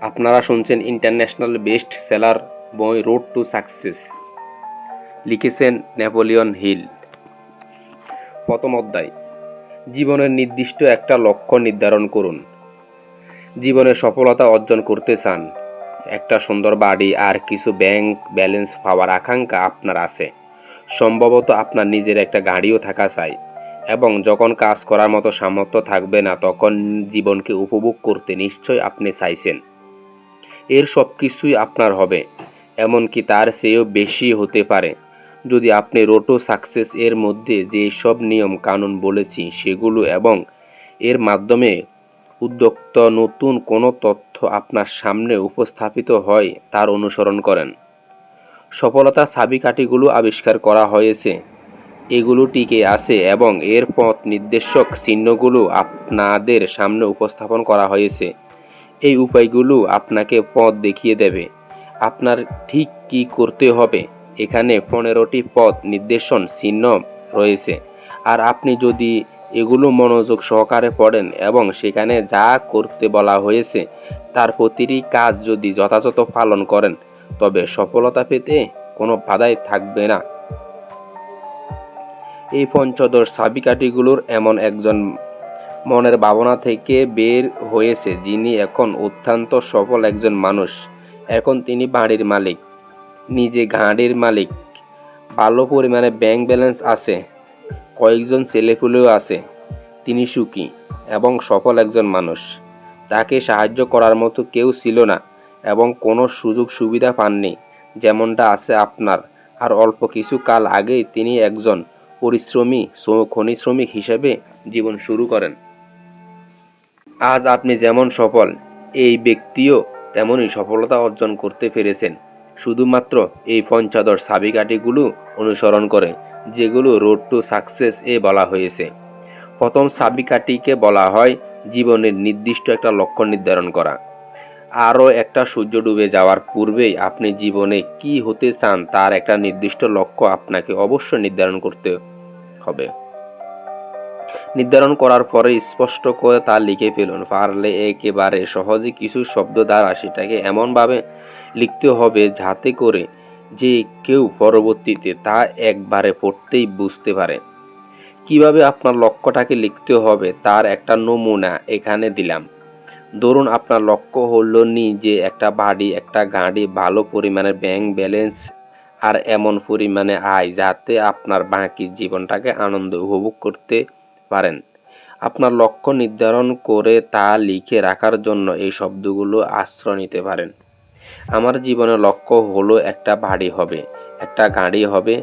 আপনারা শুনছেন international best seller বই রোড টু সাকসেস, লিখেছেন নেপোলিয়ন হিল। প্রথম অধ্যায়, জীবনের নির্দিষ্ট একটা লক্ষ্য নির্ধারণ করুন। জীবনে সফলতা অর্জন করতে চান, একটা সুন্দর বাড়ি আর কিছু ব্যাংক ব্যালেন্স পাওয়ার আকাঙ্ক্ষা আপনার আছে। সম্ভবত আপনার নিজের একটা গাড়িও থাকা চাই, এবং যখন কাজ করার মতো সামর্থ্য থাকবে না তখন জীবনকে উপভোগ করতে নিশ্চয়ই আপনি চাইছেন। এর সব কিছুই আপনার হবে, এমনকি তার চেয়েও বেশি হতে পারে যদি আপনি রোড টু সাকসেস এর মধ্যে যে সব নিয়ম কানুন বলেছি সেগুলো এবং এর মাধ্যমে উদ্যুক্ত নতুন কোনো তথ্য আপনার সামনে উপস্থাপিত হয় তার অনুসরণ করেন। সফলতার চাবিকাঠিগুলো আবিষ্কার করা হয়েছে, এগুলো টিকে আছে এবং এর পথ নির্দেশক চিহ্নগুলো আপনাদের সামনে উপস্থাপন করা হয়েছে। এই উপায়গুলো আপনাকে পথ দেখিয়ে দেবে আপনার ঠিক কী করতে হবে। এখানে 15টি পথ নির্দেশন চিহ্ন রয়েছে, আর আপনি যদি এগুলো মনোযোগ সহকারে পড়েন এবং সেখানে যা করতে বলা হয়েছে তার প্রতিটি কাজ যদি যথাযথ পালন করেন, তবে সফলতা পেতে কোনো বাধাই থাকবে না। এই পঞ্চদশ চাবিকাঠিগুলোর এমন একজন মনের ভাবনা থেকে বের হয়েছে যিনি এখন অত্যন্ত সফল একজন মানুষ। এখন তিনি বাড়ির মালিক, নিজে গাড়ির মালিক, ভালো পরিমাণে ব্যাংক ব্যালেন্স আছে, কয়েকজন ছেলেপুলেও আছে। তিনি সুখী এবং সফল একজন মানুষ। তাকে সাহায্য করার মতো কেউ ছিল না এবং কোনো সুযোগ সুবিধা পাননি যেমনটা আছে আপনার। আর অল্প কিছু কাল আগেই তিনি একজন পরিশ্রমী খনি শ্রমিক হিসেবে জীবন শুরু করেন। আজ আপনি যেমন সফল, এই ব্যক্তিও তেমনই সফলতা অর্জন করতে পেরেছেন, শুধুমাত্র এই পঞ্চদশ চাবিকাঠিগুলো অনুসরণ করে, যেগুলো রোড টু সাকসেস এ বলা হয়েছে। প্রথম চাবিকাঠিকে বলা হয় জীবনের নির্দিষ্ট একটা লক্ষ্য নির্ধারণ করা। আরও একটা সূর্য ডুবে যাওয়ার পূর্বেই আপনি জীবনে কি হতে চান তার একটা নির্দিষ্ট লক্ষ্য আপনাকে অবশ্যই নির্ধারণ করতে হবে। নির্ধারণ করার পরে স্পষ্ট করে তা লিখে ফেলুন। পারলে একেবারে সহজে কিছু শব্দ দ্বারা সেটাকে এমনভাবে লিখতে হবে যাতে করে যে কেউ পরবর্তীতে তা একবারে পড়তেই বুঝতে পারে। কিভাবে আপনার লক্ষ্যটাকে লিখতে হবে তার একটা নমুনা এখানে দিলাম। ধরুন আপনার লক্ষ্য হলো নিজে একটা বাড়ি, একটা গাড়ি, ভালো পরিমাণের ব্যাংক ব্যালেন্স আর এমন পরিমাণে আয় যাতে আপনার বাকি জীবনটাকে আনন্দ উপভোগ করতে পারেন। আপনার লক্ষ্য নির্ধারণ করে তা লিখে রাখার জন্য এই শব্দগুলো আশ্রয় নিতে পারেন। আমার জীবনের লক্ষ্য হলো একটা বাড়ি হবে, একটা গাড়ি হবে,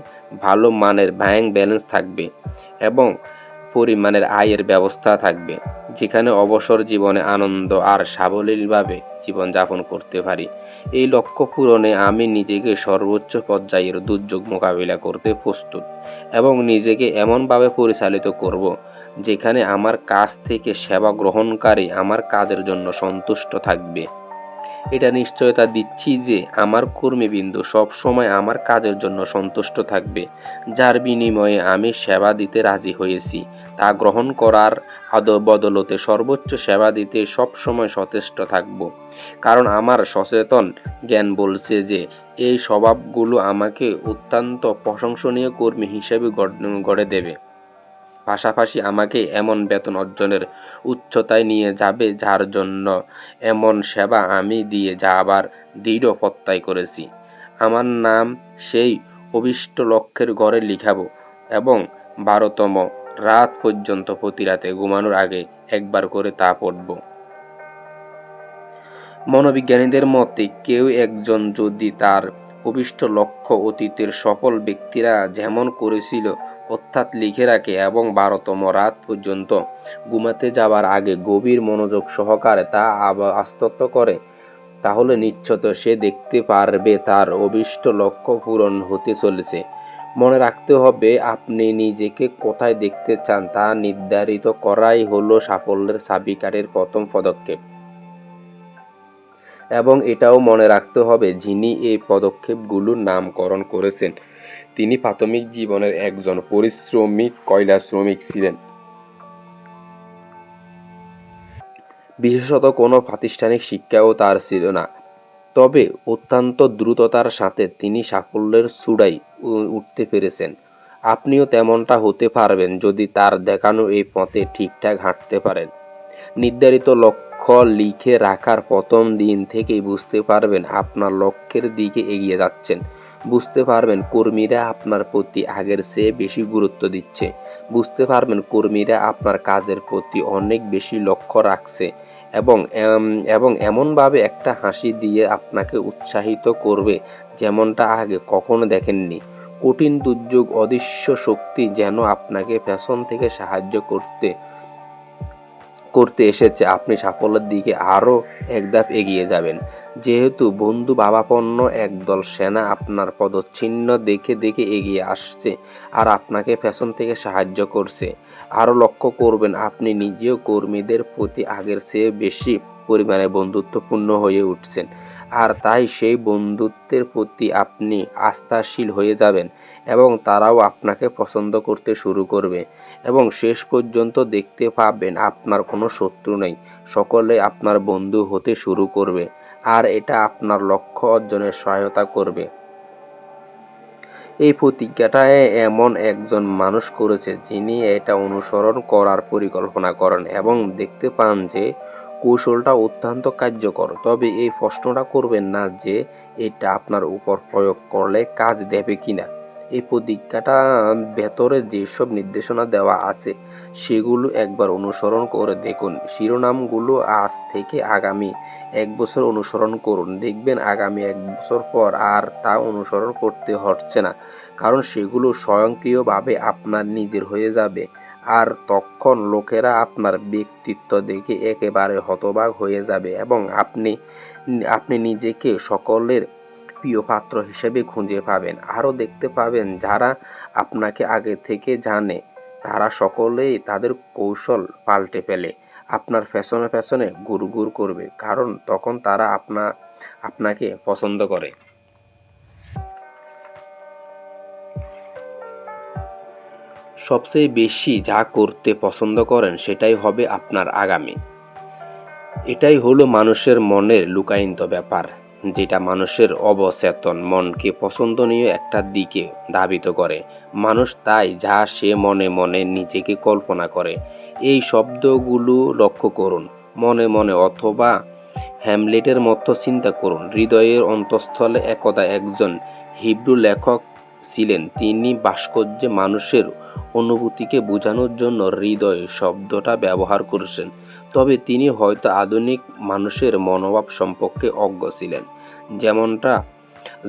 ভালো মানের ব্যাংক ব্যালেন্স থাকবে এবং পরিমাণের আয়ের ব্যবস্থা থাকবে, যেখানে অবসর জীবনে আনন্দ আর সাবলীলভাবে জীবনযাপন করতে পারি। এই লক্ষ্য পূরণে আমি নিজেকে সর্বোচ্চ পর্যায়ের দুর্যোগ মোকাবিলা করতে প্রস্তুত এবং নিজেকে এমনভাবে পরিচালিত করব যেখানে আমার কাছ থেকে সেবা গ্রহণকারী আমার কাজের জন্য সন্তুষ্ট থাকবে। এটা নিশ্চয়তা দিচ্ছি যে আমার কর্মীবৃন্দ সবসময় আমার কাজের জন্য সন্তুষ্ট থাকবে। যার বিনিময়ে আমি সেবা দিতে রাজি হয়েছি তা গ্রহণ করার বদলতে সর্বোচ্চ সেবা দিতে সবসময় সচেষ্ট থাকব, কারণ আমার সচেতন জ্ঞান বলছে যে এই স্বভাবগুলো আমাকে অত্যন্ত প্রশংসনীয় কর্মী হিসেবে গড়ে দেবে, পাশাপাশি আমাকে এমন বেতন অর্জনের উচ্চতায় নিয়ে যাবে যার জন্য এমন সেবা আমি দিয়ে যাবার দৃঢ় প্রত্যয় করেছি। আমার নাম সেই অভীষ্ট লক্ষ্যের ঘরে লিখাবো এবং 12তম রাত পর্যন্ত প্রতি রাতে ঘুমানোর আগে একবার করে তা পড়ব। মনোবিজ্ঞানীদের মতে কেউ একজন যদি তার অভীষ্ট লক্ষ্য অতীতের সফল ব্যক্তিরা যেমন করেছিল অর্থাৎ লিখে রাখে এবং 12তম রাত পর্যন্ত ঘুমাতে যাবার আগে গভীর মনোযোগ সহকারে তা আত্মস্থ করে, তাহলে নিশ্চিত সে দেখতে পারবে তার অভীষ্ট লক্ষ্য পূরণ হতে চলেছে। মনে রাখতে হবে, আপনি নিজেকে কোথায় দেখতে চান তা নির্ধারিত করাই হলো সাফল্যের চাবিকাঠির প্রথম পদক্ষেপ। এবং এটাও মনে রাখতে হবে, যিনি এই পদক্ষেপগুলোর নামকরণ করেছেন তিনি প্রাথমিক জীবনের একজন পরিশ্রমী কয়লা শ্রমিক ছিলেন। বিশেষত কোনো প্রাতিষ্ঠানিক শিক্ষাও তার ছিল না। তবে অত্যন্ত দ্রুততার সাথে তিনি সাফল্যের চূড়ায় উঠতে পেরেছেন। আপনিও তেমনটা হতে পারবেন যদি তার দেখানো এই পথে ঠিকঠাক হাঁটতে পারেন। নির্ধারিত লক্ষ্য লিখে রাখার প্রথম দিন থেকেই বুঝতে পারবেন আপনার লক্ষ্যের দিকে এগিয়ে যাচ্ছেন। বুঝতে পারবেন কর্মীরা আপনার প্রতি আগের চেয়ে বেশি গুরুত্ব দিচ্ছে। বুঝতে পারবেন কর্মীরা আপনার কাজের প্রতি অনেক বেশি লক্ষ্য রাখছে এবং এবং এমনভাবে একটা হাসি দিয়ে আপনাকে উৎসাহিত করবে যেমনটা আগে কখনো দেখেননি। কঠিন দুর্যোগ অদৃশ্য শক্তি যেন আপনাকে পেছন থেকে সাহায্য করতে এসেছে। আপনি সাফল্যের দিকে আরও এক ধাপ এগিয়ে যাবেন। যেহেতু বন্ধু ভাবাপন্ন একদল সেনা আপনার পদচিহ্ন দেখে দেখে এগিয়ে আসছে আর আপনাকে পেছন থেকে সাহায্য করছে। আরও লক্ষ্য করবেন আপনি নিজেও কর্মীদের প্রতি আগের চেয়ে বেশি পরিমাণে বন্ধুত্বপূর্ণ হয়ে উঠছেন। আর তাই সেই বন্ধুত্বের প্রতি আপনি আস্থাশীল হয়ে যাবেন এবং তারাও আপনাকে পছন্দ করতে শুরু করবে এবং শেষ পর্যন্ত দেখতে পাবেন আপনার কোনো শত্রু নেই, সকলে আপনার বন্ধু হতে শুরু করবে আর এটা আপনার লক্ষ্য অর্জনের সহায়তা করবে। এই প্রতিজ্ঞাটা এমন একজন মানুষ করেছে যিনি এটা অনুসরণ করার পরিকল্পনা করেন এবং দেখতে পান যে কৌশলটা অত্যন্ত কার্যকর। তবে এই প্রশ্নটা করবেন না যে এটা আপনার উপর প্রয়োগ করলে কাজ দেবে কিনা। এই প্রতিজ্ঞাটা ভেতরে যেসব নির্দেশনা দেওয়া আছে সেগুলো একবার অনুসরণ করে দেখুন। শিরোনামগুলো আজ থেকে আগামী 1 বছর অনুসরণ করুন। দেখবেন আগামী 1 বছর পর আর তা অনুসরণ করতে হচ্ছে না, কারণ সেগুলো স্বয়ংক্রিয়ভাবে আপনার নিজের হয়ে যাবে। আর তখন লোকেরা আপনার ব্যক্তিত্ব দেখে একেবারে হতবাক হয়ে যাবে এবং আপনি নিজেকে সকলের প্রিয় পাত্র হিসেবে খুঁজে পাবেন। আরও দেখতে পাবেন যারা আপনাকে আগে থেকে জানে তারা সকলেই তাদের কৌশল পাল্টে ফেলে আপনার পেছনে পেছনে গুড়গুড় করবে, কারণ তখন তারা আপনাকে পছন্দ করে। সবচেয়ে বেশি যা করতে পছন্দ করেন সেটাই হবে আপনার আগামী। এটাই হলো মানুষের মনের লুকায়িত ব্যাপার, যেটা মানুষের অবচেতন মনকে পছন্দনীয় একটা দিকে ধাবিত করে। মানুষ তাই যা সে মনে মনে নিজেকে কল্পনা করে। এই শব্দগুলো লক্ষ্য করুন। মনে মনে অথবা হ্যামলেটের মতো চিন্তা করুন। হৃদয়ের অন্তঃস্থলে একদা একজন হিব্রু লেখক ছিলেন। তিনি ভাস্কর্যে মানুষের অনুভূতিকে বোঝানোর জন্য হৃদয় শব্দটা ব্যবহার করেছেন। তবে তিনি হয়তো আধুনিক মানুষের মনোভাব সম্পর্কে অজ্ঞ ছিলেন। যেমনটা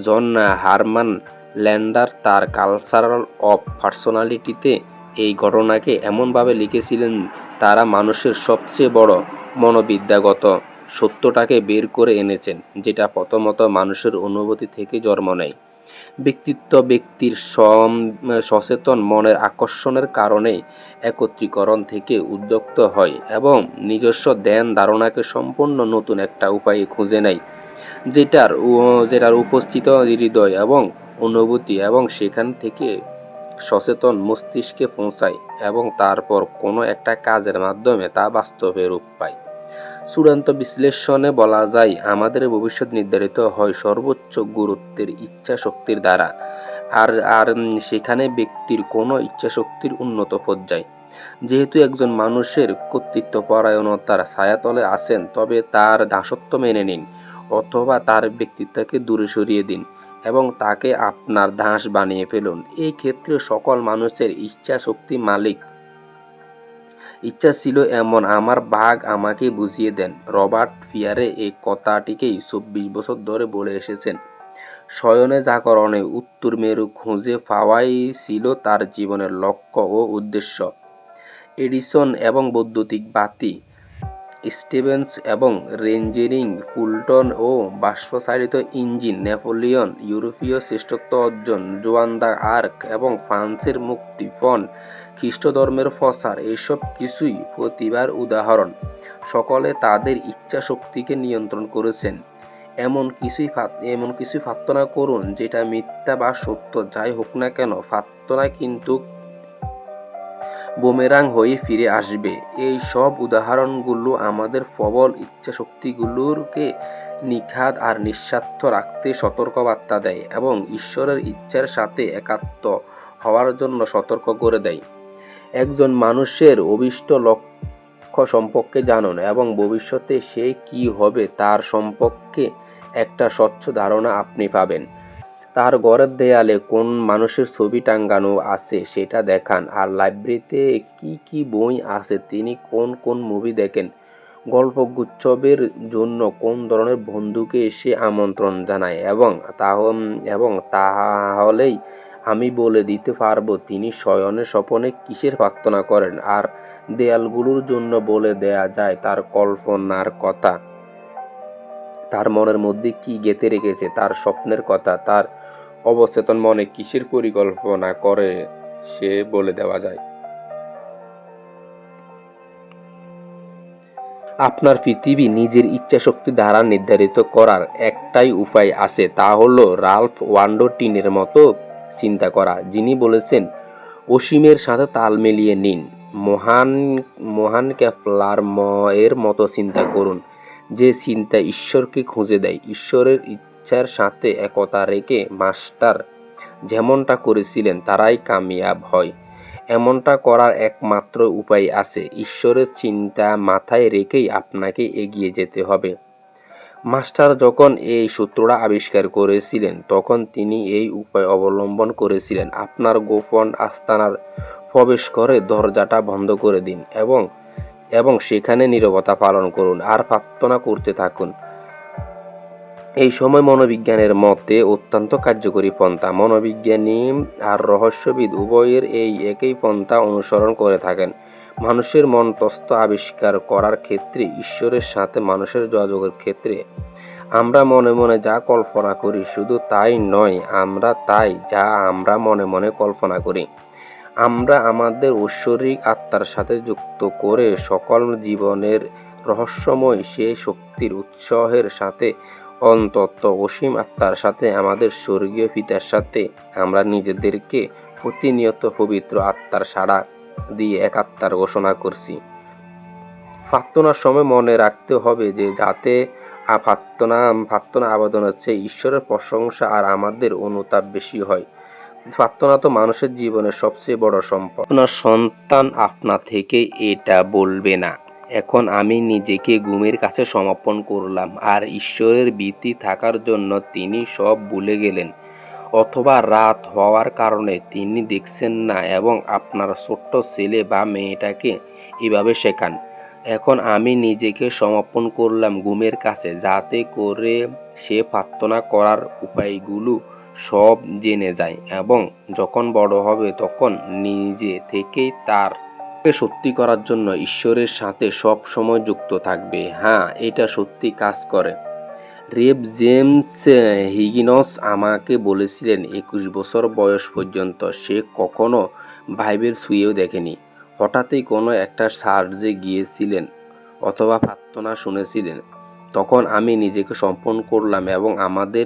জন হারমান ল্যান্ডার তার কালচারাল অফ পার্সোনালিটিতে এই ঘটনাকে এমনভাবে লিখেছিলেন, তারা মানুষের সবচেয়ে বড় মনোবিদ্যাগত সত্যটাকে বের করে এনেছেন, যেটা প্রথমত মানুষের অনুভূতি থেকে জন্ম নেয়। ব্যক্তির সচেতন মনের আকর্ষণের কারণে একত্রীকরণ থেকে উদ্যুক্ত হয় এবং নিজস্ব ধ্যান ধারণাকে সম্পূর্ণ নতুন একটা উপায়ে খুঁজে নেয়, যেটার উপস্থিত হৃদয় এবং অনুভূতি এবং সেখান থেকে সচেতন মস্তিষ্কে পৌঁছায় এবং তারপর কোনো একটা কাজের মাধ্যমে তা বাস্তবে রূপ পায়। চূড়ান্ত বিশ্লেষণে বলা যায়, আমাদের ভবিষ্যৎ নির্ধারিত হয় সর্বোচ্চ গুরুত্বের ইচ্ছা শক্তির দ্বারা, আর সেখানে ব্যক্তির কোনো ইচ্ছাশক্তির উন্নত পর্যায়। যেহেতু একজন মানুষের কর্তৃত্বপরায়ণতার ছায়াতলে আছেন, তবে তার দাসত্ব মেনে নিন অথবা তার ব্যক্তিত্বকে দূরে সরিয়ে দিন এবং তাকে আপনার দাস বানিয়ে ফেলুন। এই ক্ষেত্রে সকল মানুষের ইচ্ছা ছিল এমন, আমার ভাগ আমাকে বুঝিয়ে দেন। রবার্ট ফিয়ারে এই কথাটিকেই 24 বছর ধরে বলে এসেছেন। শয়নে জাগরণে উত্তর মেরু খুঁজে পাওয়াই ছিল তার জীবনের লক্ষ্য ও উদ্দেশ্য। এডিসন এবং বৈদ্যুতিক বাতি, স্টিভেন্স এবং রেঞ্জেরিং ফুলটন ও বাষ্পচালিত ইঞ্জিন, নেপোলিয়ন ইউরোপীয় শ্রেষ্ঠত্ব অর্জন, জোয়ান দ্য আর্ক এবং ফ্রান্সের মুক্তিপণ, খ্রিস্টধর্মের প্রসার, এসব কিছুই প্রতিভার উদাহরণ। সকলে তাদের ইচ্ছা শক্তিকে নিয়ন্ত্রণ করেছেন। এমন কিছুই প্রার্থনা করুন যেটা মিথ্যা বা সত্য যাই হোক না কেন। প্রার্থনা কিন্তু বুমেরাং হয়ে ফিরে আসবে। এই সব উদাহরণগুলো আমাদের প্রবল ইচ্ছাশক্তিগুলোকে নিখাদ আর নিঃস্বার্থ রাখতে সতর্কবার্তা দেয় এবং ঈশ্বরের ইচ্ছার সাথে একাত্ম হওয়ার জন্য সতর্ক করে দেয়। একজন মানুষের অভীষ্ট লক্ষ্য সম্পর্কে জানুন এবং ভবিষ্যতে সে কি হবে তার সম্পর্কে একটা স্বচ্ছ ধারণা আপনি পাবেন। তার ঘরের দেয়ালে কোন মানুষের ছবি টাঙানো আছে সেটা দেখান, আর লাইব্রেরিতে কি কি বই আছে, তিনি কোন কোন মুভি দেখেন, গল্পগুচ্ছবের জন্য কোন ধরনের বন্ধুকে সে আমন্ত্রণ জানায়, এবং তাহলেই আমি বলে দিতে পারবো তিনি শয়নের স্বপনে কিসের প্রার্থনা করেন। আর দেয়ালগুলোর জন্য বলে দেয়া যায় তার কল্পনার কথা, তার মনের মধ্যে কি গেঁথে রেখেছে, তার স্বপ্নের কথা, তার অবচেতন মনে কিসের পরিকল্পনা করে সে বলে দেওয়া যায়। আপনার পৃথিবী নিজের ইচ্ছাশক্তি দ্বারা নির্ধারিত করার একটাই উপায় আছে, তা হলো রাল্ফ ওয়ান্ডো টিনের মতো চিন্তা করা, যিনি বলেছেন অসীমের সাথে তাল মিলিয়ে নিন। মহান মহান কেপলার এর মতো চিন্তা করুন, যে চিন্তা ঈশ্বরকে খুঁজে দেয়। ঈশ্বরের ইচ্ছার সাথে একতা রেখে মাস্টার যেমনটা করেছিলেন তারাই কামিয়াব হয়। এমনটা করার একমাত্র উপায় আছে, ঈশ্বরের চিন্তা মাথায় রেখেই আপনাকে এগিয়ে যেতে হবে। মাস্টার যখন এই সূত্রটা আবিষ্কার করেছিলেন তখন তিনি এই উপায় অবলম্বন করেছিলেন। আপনার গোপন আস্তানার প্রবেশ করে দরজাটা বন্ধ করে দিন এবং সেখানে নীরবতা পালন করুন আর প্রার্থনা করতে থাকুন। এই সময় মনোবিজ্ঞানের মতে অত্যন্ত কার্যকরী পন্থা। মনোবিজ্ঞানী আর রহস্যবিদ উভয়ের এই একই পন্থা অনুসরণ করে থাকেন। মানুষের মনস্তত্ত্ব আবিষ্কার করার ক্ষেত্রে, ঈশ্বরের সাথে মানুষের যোগাযোগের ক্ষেত্রে আমরা মনে মনে যা কল্পনা করি শুধু তাই নয়, আমরা তাই যা আমরা মনে মনে কল্পনা করি আমরা আমাদের ঐশ্বরিক আত্মার সাথে যুক্ত করে সকল জীবনের রহস্যময় সেই শক্তির উৎসের সাথে, অন্তত অসীম আত্মার সাথে, আমাদের স্বর্গীয় পিতার সাথে আমরা নিজেদেরকে প্রতিনিয়ত পবিত্র আত্মার সাড়া দিয়ে একাত্মার ঘোষণা করছি। প্রার্থনার সময় মনে রাখতে হবে যে যাতে প্রার্থনা আবেদনের চেয়ে ঈশ্বরের প্রশংসা আর আমাদের অনুতাপ বেশি হয়। প্রার্থনা তো মানুষের জীবনের সবচেয়ে বড় সম্পদ। আপনার সন্তান আপনা থেকে এটা বলবে না, এখন আমি নিজেকে ঘুমের কাছে সমর্পণ করলাম, আর ঈশ্বরের ভীতি থাকার জন্য তিনি সব ভুলে গেলেন, অথবা রাত হওয়ার কারণে তিনি দেখছেন না, এবং আপনার ছোট্ট ছেলে বা মেয়েটাকে এভাবে শেখান, এখন আমি নিজেকে সমর্পণ করলাম ঘুমের কাছে, যাতে করে সে প্রার্থনা করার উপায়গুলো সব জেনে যায় এবং যখন বড় হবে তখন নিজে থেকেই তার সত্যি করার জন্য ঈশ্বরের সাথে সব সময় যুক্ত থাকবে। হ্যাঁ, এটা সত্যি কাজ করে। রেভ জেমস হিগিনস আমাকে বলেছিলেন 21 বছর বয়স পর্যন্ত সে কখনো বাইবেল ছুঁয়েও দেখেনি। হঠাৎই কোনো একটা চার্চে গিয়েছিলেন অথবা প্রার্থনা শুনেছিলেন, তখন আমি নিজেকে সমর্পণ করলাম এবং আমাদের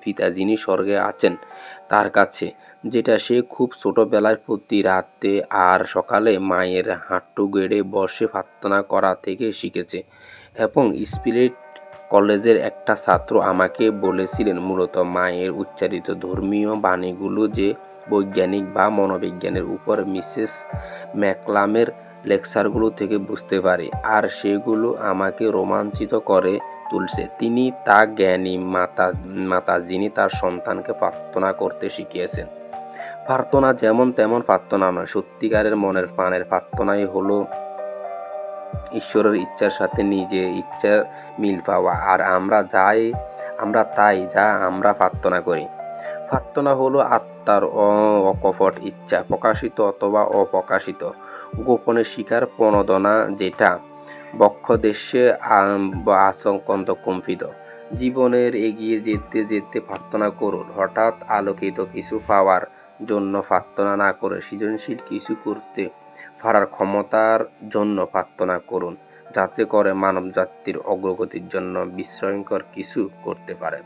পিতা যিনি স্বর্গে আছেন তার কাছে, যেটা সে খুব ছোটবেলায় প্রতি রাতে আর সকালে মায়ের হাঁটু গেড়ে বসে প্রার্থনা করা থেকে শিখেছে। এবং স্পিরিট কলেজের একটা ছাত্র আমাকে বলেছিলেন মূলত মায়ের উচ্চারিত ধর্মীয় বাণীগুলো যে বৈজ্ঞানিক বা মনোবিজ্ঞানের উপর মিসেস ম্যাকলামের লেকচারগুলো থেকে বুঝতে পারি, আর সেগুলো আমাকে রোমাঞ্চিত করে তুলছে। তিনি তা জ্ঞানী মাতা যিনি তার সন্তানকে প্রার্থনা করতে শিখিয়েছেন। প্রার্থনা যেমন তেমন প্রার্থনা নয়, সত্যিকারের মনের প্রাণের প্রার্থনাই হলো ঈশ্বরের ইচ্ছার সাথে নিজের ইচ্ছার মিল পাওয়া। আর আমরা তাই যা আমরা প্রার্থনা করি। প্রার্থনা হলো আত্মার অকপট ইচ্ছা, প্রকাশিত অথবা অপ্রকাশিত গোপনে শিকার প্রণোদনা, যেটা বক্ষদেশে আচমকা কম্পিত। জীবনের এগিয়ে যেতে যেতে প্রার্থনা করুন। হঠাৎ আলোকিত কিছু পাওয়ার জন্য প্রার্থনা না করে সৃজনশীল কিছু করতে পারার ক্ষমতার জন্য প্রার্থনা করুন, যাতে করে মানবজাতির অগ্রগতির জন্য বিস্ময়কর কিছু করতে পারেন।